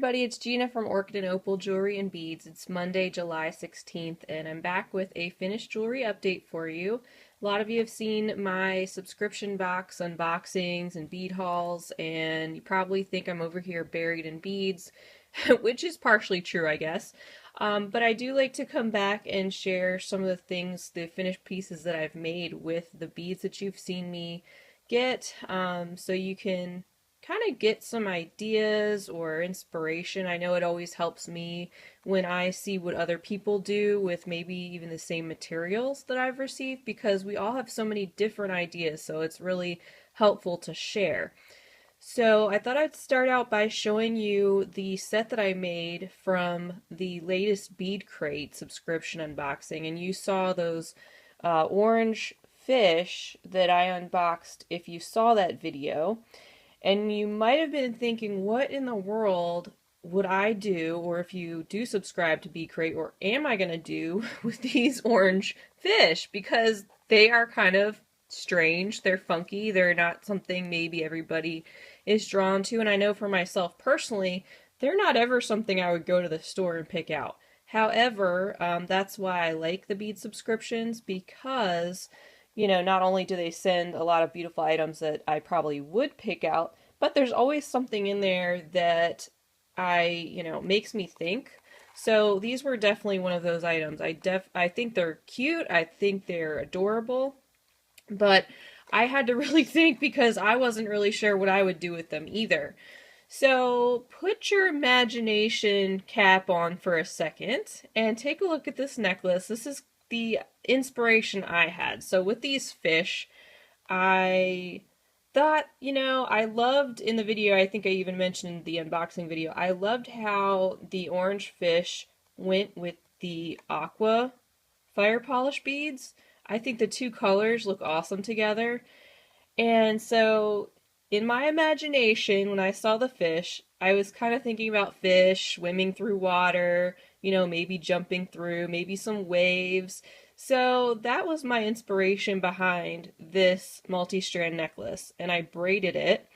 everybody, it's Gina from Orchid and Opal Jewelry and Beads. It's Monday, July 16th, and I'm back with a finished jewelry update for you. A lot of you have seen my subscription box unboxings and bead hauls, and you probably think I'm over here buried in beads, which is partially true, I guess. But I do like to come back and share some of the things, the finished pieces that I've made with the beads that you've seen me get, so you can kind of get some ideas or inspiration. I know it always helps me when I see what other people do with maybe even the same materials that I've received, because we all have so many different ideas, so it's really helpful to share. So I thought I'd start out by showing you the set that I made from the latest Bead Crate subscription unboxing, and you saw those orange fish that I unboxed if you saw that video. And you might have been thinking, what in the world would I do, or if you do subscribe to Bead Crate, or am I going to do with these orange fish? Because they are kind of strange, they're funky, they're not something maybe everybody is drawn to, and I know for myself personally, they're not ever something I would go to the store and pick out. However, that's why I like the bead subscriptions, because not only do they send a lot of beautiful items that I probably would pick out, but there's always something in there that makes me think. So these were definitely one of those items. I think they're cute. I think they're adorable, but I had to really think because I wasn't really sure what I would do with them either. So put your imagination cap on for a second and take a look at this necklace. This is the inspiration I had. So with these fish, I thought, I loved in the video, I think I even mentioned the unboxing video, I loved how the orange fish went with the aqua fire polish beads. I think the two colors look awesome together. And so in my imagination, when I saw the fish, I was kind of thinking about fish swimming through water, maybe jumping through, maybe some waves. So that was my inspiration behind this multi-strand necklace, and I braided it.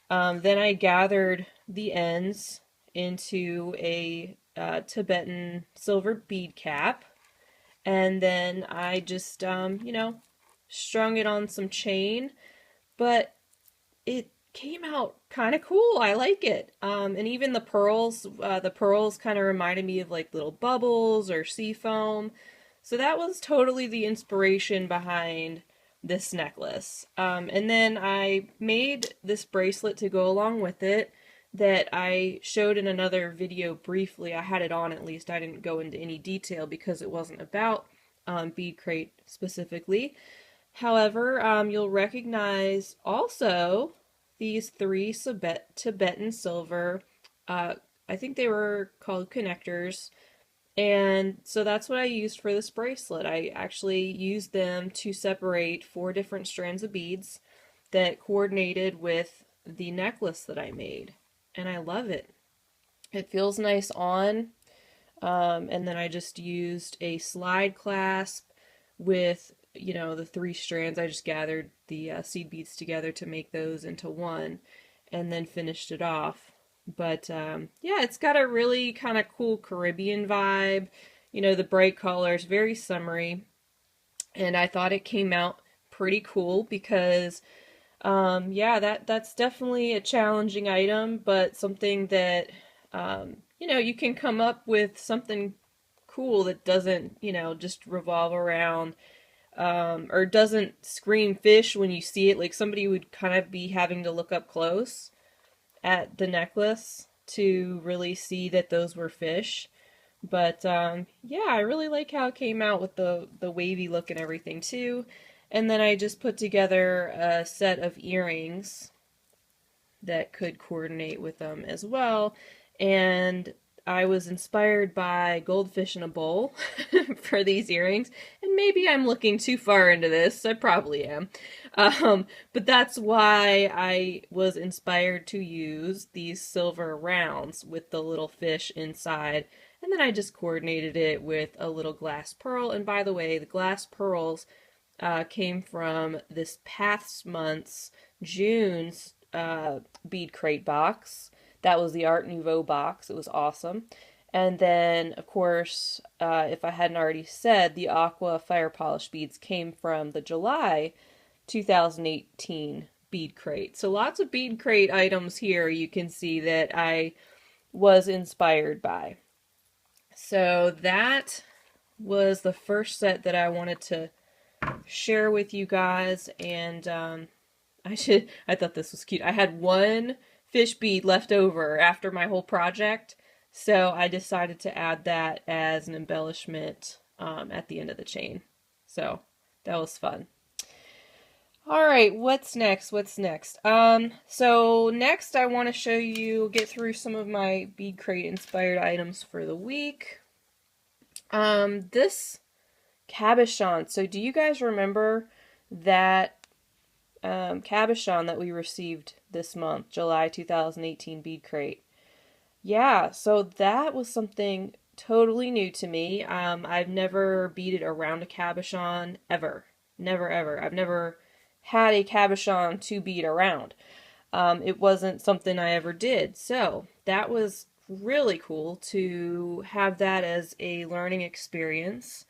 Then I gathered the ends into a Tibetan silver bead cap, and then I just, strung it on some chain, but it came out kind of cool. I like it. And even the pearls kind of reminded me of like little bubbles or sea foam. So that was totally the inspiration behind this necklace. And then I made this bracelet to go along with it that I showed in another video briefly. I had it on, at least. I didn't go into any detail because it wasn't about Bead Crate specifically. However, you'll recognize also these three Tibetan silver, I think they were called connectors, and so that's what I used for this bracelet. I actually used them to separate 4 different strands of beads that coordinated with the necklace that I made, and I love it. It feels nice on, and then I just used a slide clasp with the 3 strands. I just gathered the seed beads together to make those into one and then finished it off. But yeah, it's got a really kind of cool Caribbean vibe. The bright colors, very summery. And I thought it came out pretty cool because yeah, that's definitely a challenging item, but something that you can come up with something cool that doesn't, just revolve around or doesn't scream fish when you see it. Like somebody would kind of be having to look up close at the necklace to really see that those were fish. But yeah, I really like how it came out with the wavy look and everything too. And then I just put together a set of earrings that could coordinate with them as well. And I was inspired by goldfish in a bowl for these earrings, and maybe I'm looking too far into this, I probably am, but that's why I was inspired to use these silver rounds with the little fish inside, and then I just coordinated it with a little glass pearl. And by the way, the glass pearls came from this past month's June's Bead Crate box. That was the Art Nouveau box. It was awesome. And then, of course, if I hadn't already said, the Aqua Fire Polish beads came from the July 2018 bead crate. So lots of bead crate items here you can see that I was inspired by. So that was the first set that I wanted to share with you guys, and I thought this was cute. I had one fish bead left over after my whole project, so I decided to add that as an embellishment at the end of the chain. So that was fun. All right, what's next? So next I want to show you, get through some of my bead crate inspired items for the week. This Cabochon. So do you guys remember that Cabochon that we received this month, July 2018 bead crate? Yeah, so that was something totally new to me. I've never beaded around a Cabochon ever. Never ever. I've never had a Cabochon to bead around. It wasn't something I ever did. So that was really cool to have that as a learning experience.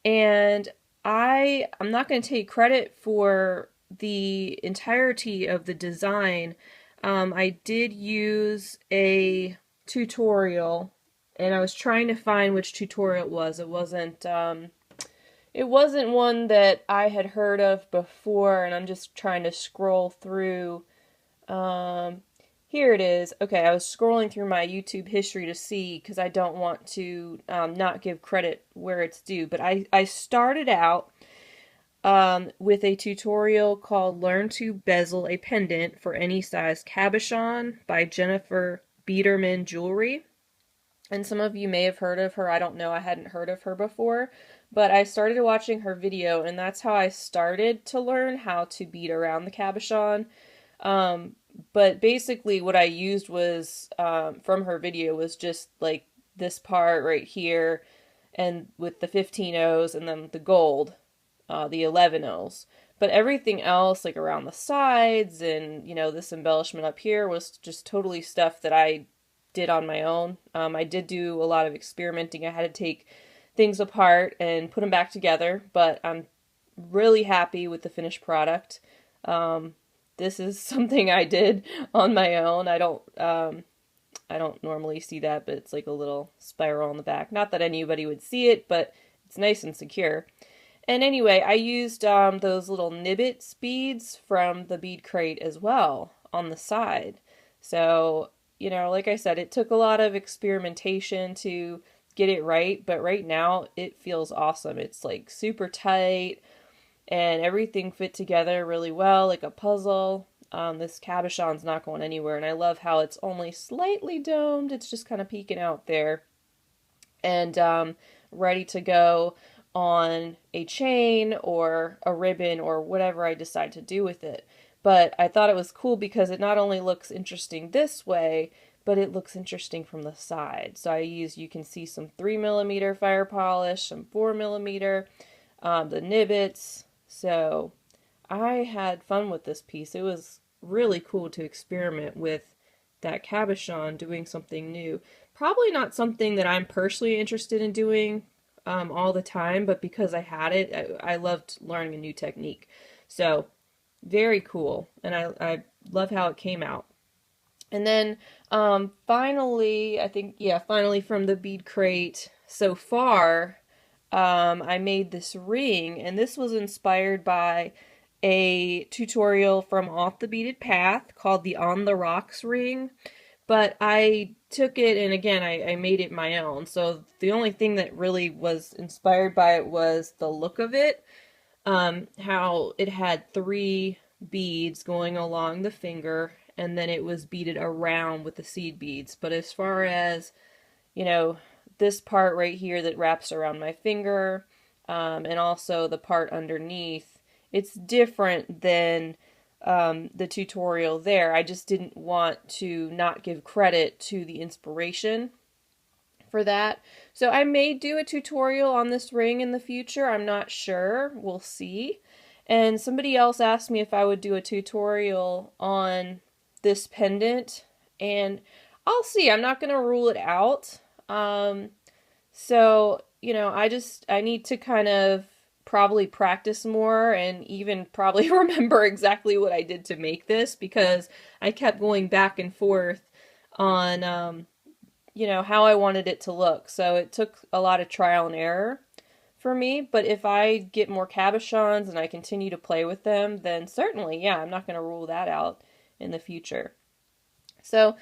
And I'm not going to take credit for the entirety of the design. I did use a tutorial, and I was trying to find which tutorial it was. It wasn't one that I had heard of before, and I'm just trying to scroll through. Here it is. Okay, I was scrolling through my YouTube history to see, because I don't want to not give credit where it's due. But I started out with a tutorial called Learn to Bezel a Pendant for Any Size Cabochon by Jennifer Biederman Jewelry. And some of you may have heard of her. I don't know. I hadn't heard of her before. But I started watching her video, and that's how I started to learn how to bead around the Cabochon. But basically what I used was, from her video, was just like this part right here, and with the 15 O's and then the gold, the 11 O's. But everything else, like around the sides and, this embellishment up here, was just totally stuff that I did on my own. I did do a lot of experimenting. I had to take things apart and put them back together, but I'm really happy with the finished product. This is something I did on my own. I don't normally see that, but it's like a little spiral on the back. Not that anybody would see it, but it's nice and secure. And anyway, I used those little nibbits beads from the bead crate as well on the side. So, like I said, it took a lot of experimentation to get it right, but right now it feels awesome. It's like super tight, and everything fit together really well, like a puzzle. This Cabochon's not going anywhere, and I love how it's only slightly domed. It's just kind of peeking out there, and ready to go on a chain or a ribbon or whatever I decide to do with it. But I thought it was cool because it not only looks interesting this way, but it looks interesting from the side. So you can see some 3mm fire polish, some 4mm, the nibbits. So I had fun with this piece. It was really cool to experiment with that Cabochon, doing something new. Probably not something that I'm personally interested in doing all the time, but because I had it, I loved learning a new technique. So very cool, and I love how it came out. And then finally from the bead crate so far, I made this ring, and this was inspired by a tutorial from Off the Beaded Path called the On the Rocks ring. But I took it, and again, I made it my own. So the only thing that really was inspired by it was the look of it. How it had 3 beads going along the finger, and then it was beaded around with the seed beads. But as far as, this part right here that wraps around my finger, and also the part underneath, it's different than the tutorial there. I just didn't want to not give credit to the inspiration for that. So I may do a tutorial on this ring in the future. I'm not sure. We'll see. And somebody else asked me if I would do a tutorial on this pendant, and I'll see. I'm not going to rule it out. So, you know, I need to kind of probably practice more and even probably remember exactly what I did to make this, because I kept going back and forth on, you know, how I wanted it to look. So it took a lot of trial and error for me. But if I get more cabochons and I continue to play with them, then certainly, yeah, I'm not going to rule that out in the future. So,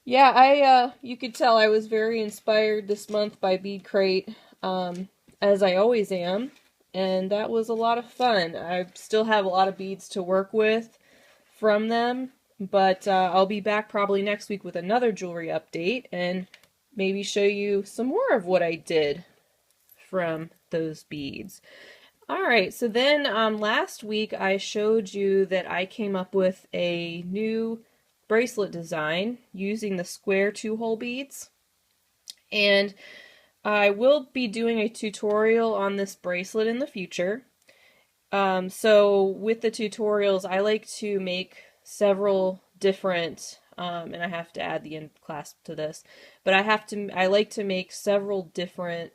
yeah, you could tell I was very inspired this month by Bead Crate, as I always am, and that was a lot of fun. I still have a lot of beads to work with from them, but I'll be back probably next week with another jewelry update and maybe show you some more of what I did from those beads. Alright, so then last week I showed you that I came up with a new bracelet design using the square 2-hole beads, and I will be doing a tutorial on this bracelet in the future. So with the tutorials, I like to make several different, and I have to add the end clasp to this, but I like to make several different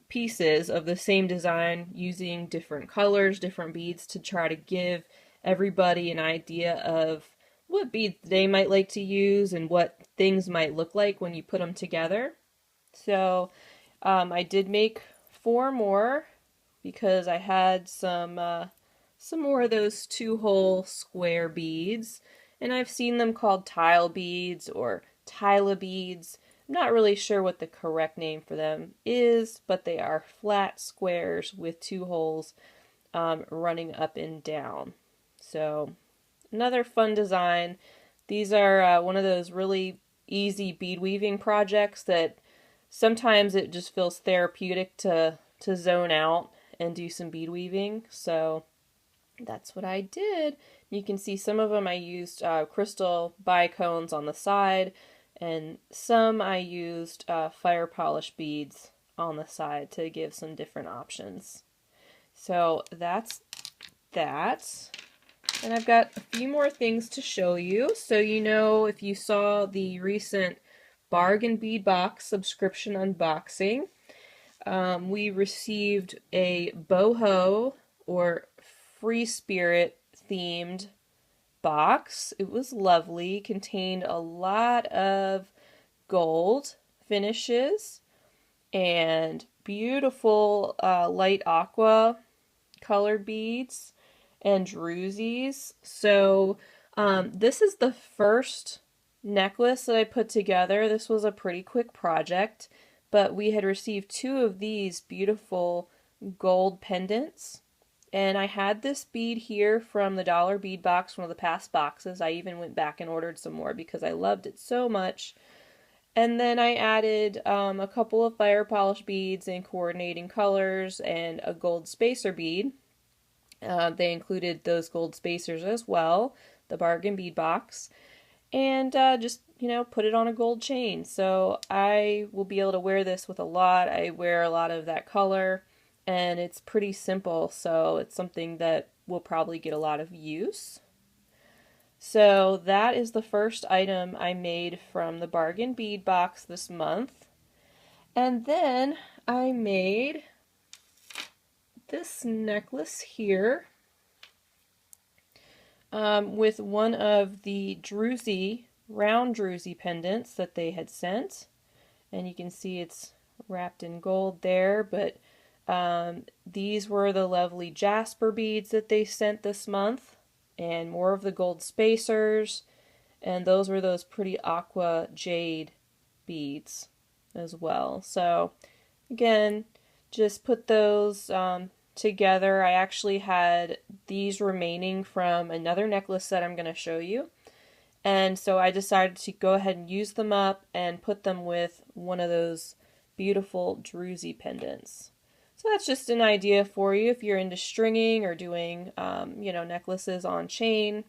pieces of the same design using different colors, different beads, to try to give everybody an idea of what beads they might like to use and what things might look like when you put them together. So I did make 4 more because I had some more of those 2-hole square beads, and I've seen them called tile beads or tila beads. I'm not really sure what the correct name for them is, but they are flat squares with 2 holes running up and down. So another fun design. These are one of those really easy bead weaving projects that sometimes it just feels therapeutic to zone out and do some bead weaving. So that's what I did. You can see some of them I used crystal bicones on the side, and some I used fire polish beads on the side to give some different options. So that's that. And I've got a few more things to show you. So you know, if you saw the recent Bargain Bead Box subscription unboxing, we received a boho or free spirit themed box. It was lovely, contained a lot of gold finishes and beautiful light aqua colored beads and drusies. So this is the first necklace that I put together. This was a pretty quick project, but we had received 2 of these beautiful gold pendants, and I had this bead here from the Dollar Bead Box, one of the past boxes. I even went back and ordered some more because I loved it so much. And then I added a couple of fire polish beads in coordinating colors and a gold spacer bead. They included those gold spacers as well, the Bargain Bead Box, and just, you know, put it on a gold chain. So I will be able to wear this with a lot. I wear a lot of that color, and it's pretty simple, so it's something that will probably get a lot of use. So that is the first item I made from the Bargain Bead Box this month. And then I made this necklace here with one of the druzy, round druzy pendants that they had sent. And you can see it's wrapped in gold there, but these were the lovely jasper beads that they sent this month, and more of the gold spacers, and those were those pretty aqua jade beads as well. So again, just put those together. I actually had these remaining from another necklace that I'm going to show you, and so I decided to go ahead and use them up and put them with one of those beautiful druzy pendants. So that's just an idea for you if you're into stringing or doing, you know, necklaces on chain.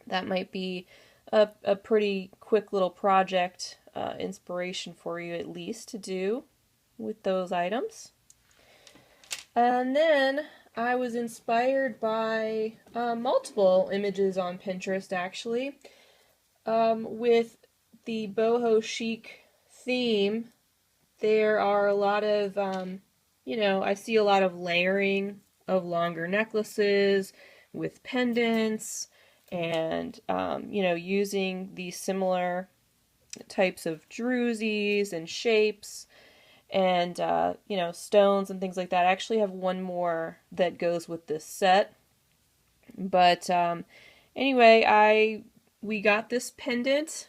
That might be a pretty quick little project, inspiration for you at least to do with those items. And then I was inspired by multiple images on Pinterest, actually, with the boho chic theme, there are a lot of, you know, I see a lot of layering of longer necklaces with pendants and, you know, using these similar types of drusies and shapes and, you know, stones and things like that. I actually have one more that goes with this set. But anyway, we got this pendant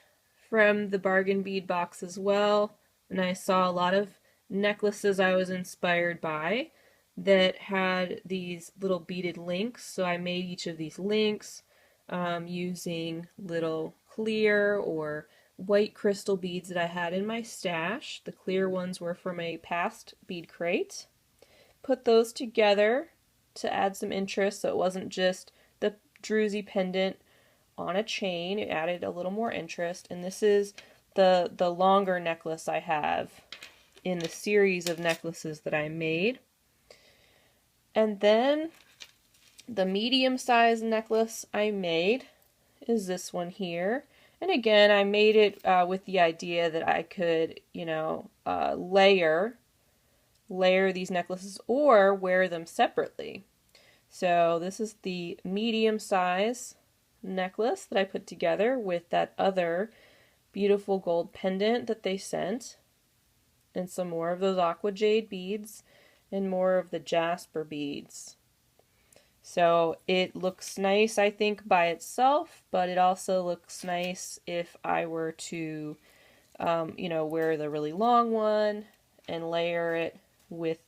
from the bargain bead box as well, and I saw a lot of necklaces I was inspired by that had these little beaded links. So I made each of these links using little clear or white crystal beads that I had in my stash. The clear ones were from a past bead crate. Put those together to add some interest, so it wasn't just the druzy pendant on a chain. It added a little more interest, and this is the longer necklace I have in the series of necklaces that I made. And then the medium-sized necklace I made is this one here. And again, I made it with the idea that I could, you know, layer these necklaces or wear them separately. So this is the medium size necklace that I put together with that other beautiful gold pendant that they sent, and some more of those aqua jade beads and more of the jasper beads. So it looks nice, I think, by itself, but it also looks nice if I were to, you know, wear the really long one and layer it with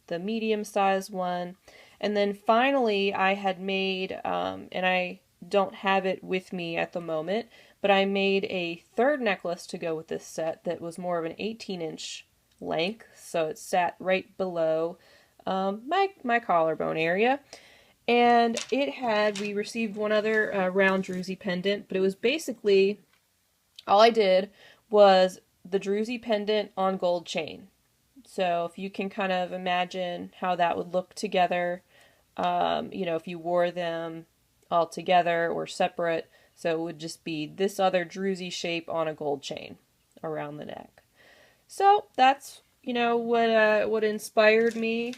the medium-sized one. And then finally, I had made, and I don't have it with me at the moment, but I made a third necklace to go with this set that was more of an 18-inch length, so it sat right below my collarbone area. And we received one other round druzy pendant, but it was basically, all I did was the druzy pendant on gold chain. So if you can kind of imagine how that would look together, you know, if you wore them all together or separate, so it would just be this other druzy shape on a gold chain around the neck. So that's, you know, what inspired me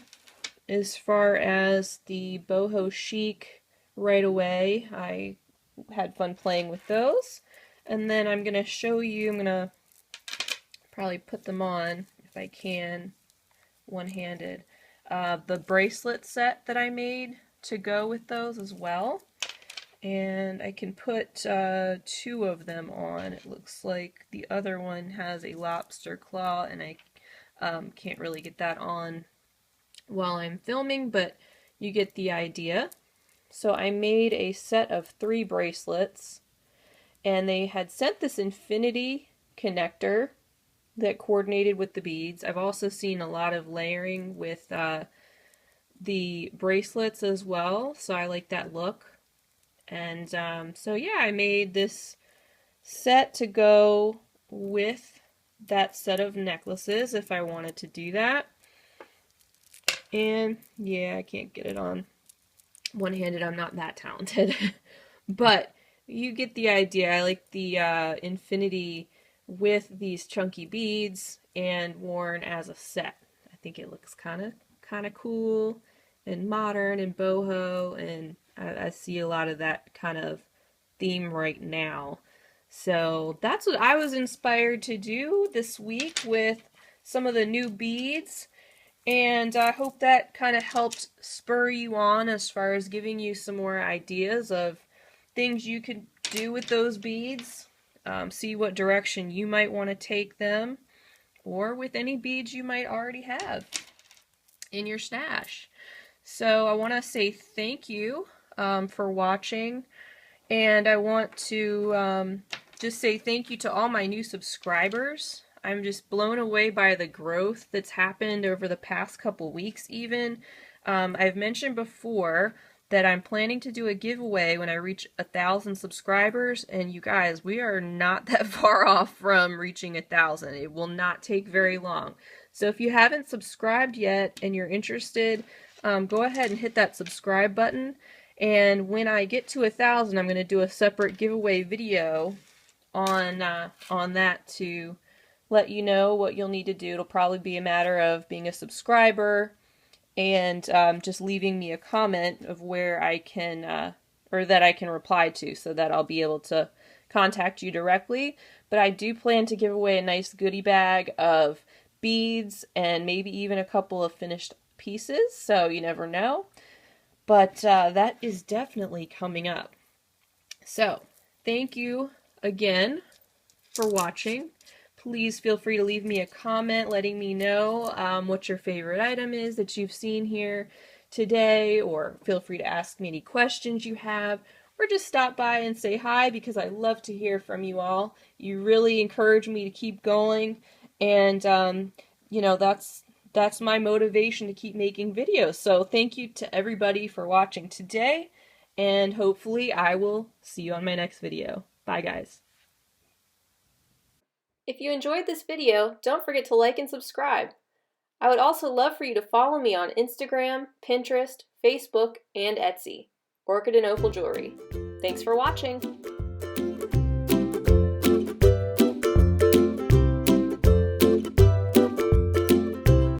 as far as the boho chic right away. I had fun playing with those. And then I'm going to show you, I'm going to probably put them on if I can, one-handed, the bracelet set that I made to go with those as well. And I can put 2 of them on. It looks like the other one has a lobster claw, and I can't really get that on while I'm filming, but you get the idea. So I made a set of 3 bracelets, and they had sent this infinity connector that coordinated with the beads. I've also seen a lot of layering with the bracelets as well, so I like that look. And so yeah, I made this set to go with that set of necklaces if I wanted to do that. And yeah, I can't get it on one-handed. I'm not that talented. But you get the idea. I like the infinity with these chunky beads and worn as a set. I think it looks kind of cool and modern and boho, and I see a lot of that kind of theme right now. So that's what I was inspired to do this week with some of the new beads. And I hope that kind of helped spur you on as far as giving you some more ideas of things you could do with those beads. See what direction you might want to take them, or with any beads you might already have in your stash. So I want to say thank you for watching, and I want to just say thank you to all my new subscribers. I'm just blown away by the growth that's happened over the past couple weeks even. I've mentioned before that I'm planning to do a giveaway when I reach 1,000 subscribers, and you guys, we are not that far off from reaching 1,000. It will not take very long. So if you haven't subscribed yet and you're interested, go ahead and hit that subscribe button, and when I get to 1,000, I'm going to do a separate giveaway video on that to let you know what you'll need to do. It'll probably be a matter of being a subscriber and just leaving me a comment of where I can or that I can reply to, so that I'll be able to contact you directly. But I do plan to give away a nice goodie bag of beads and maybe even a couple of finished pieces, so you never know. But that is definitely coming up. So, thank you again for watching. Please feel free to leave me a comment letting me know what your favorite item is that you've seen here today, or feel free to ask me any questions you have, or just stop by and say hi, because I love to hear from you all. You really encourage me to keep going, and you know, that's my motivation to keep making videos. So thank you to everybody for watching today, and hopefully I will see you on my next video. Bye, guys. If you enjoyed this video, don't forget to like and subscribe. I would also love for you to follow me on Instagram, Pinterest, Facebook, and Etsy. Orchid and Opal Jewelry. Thanks for watching!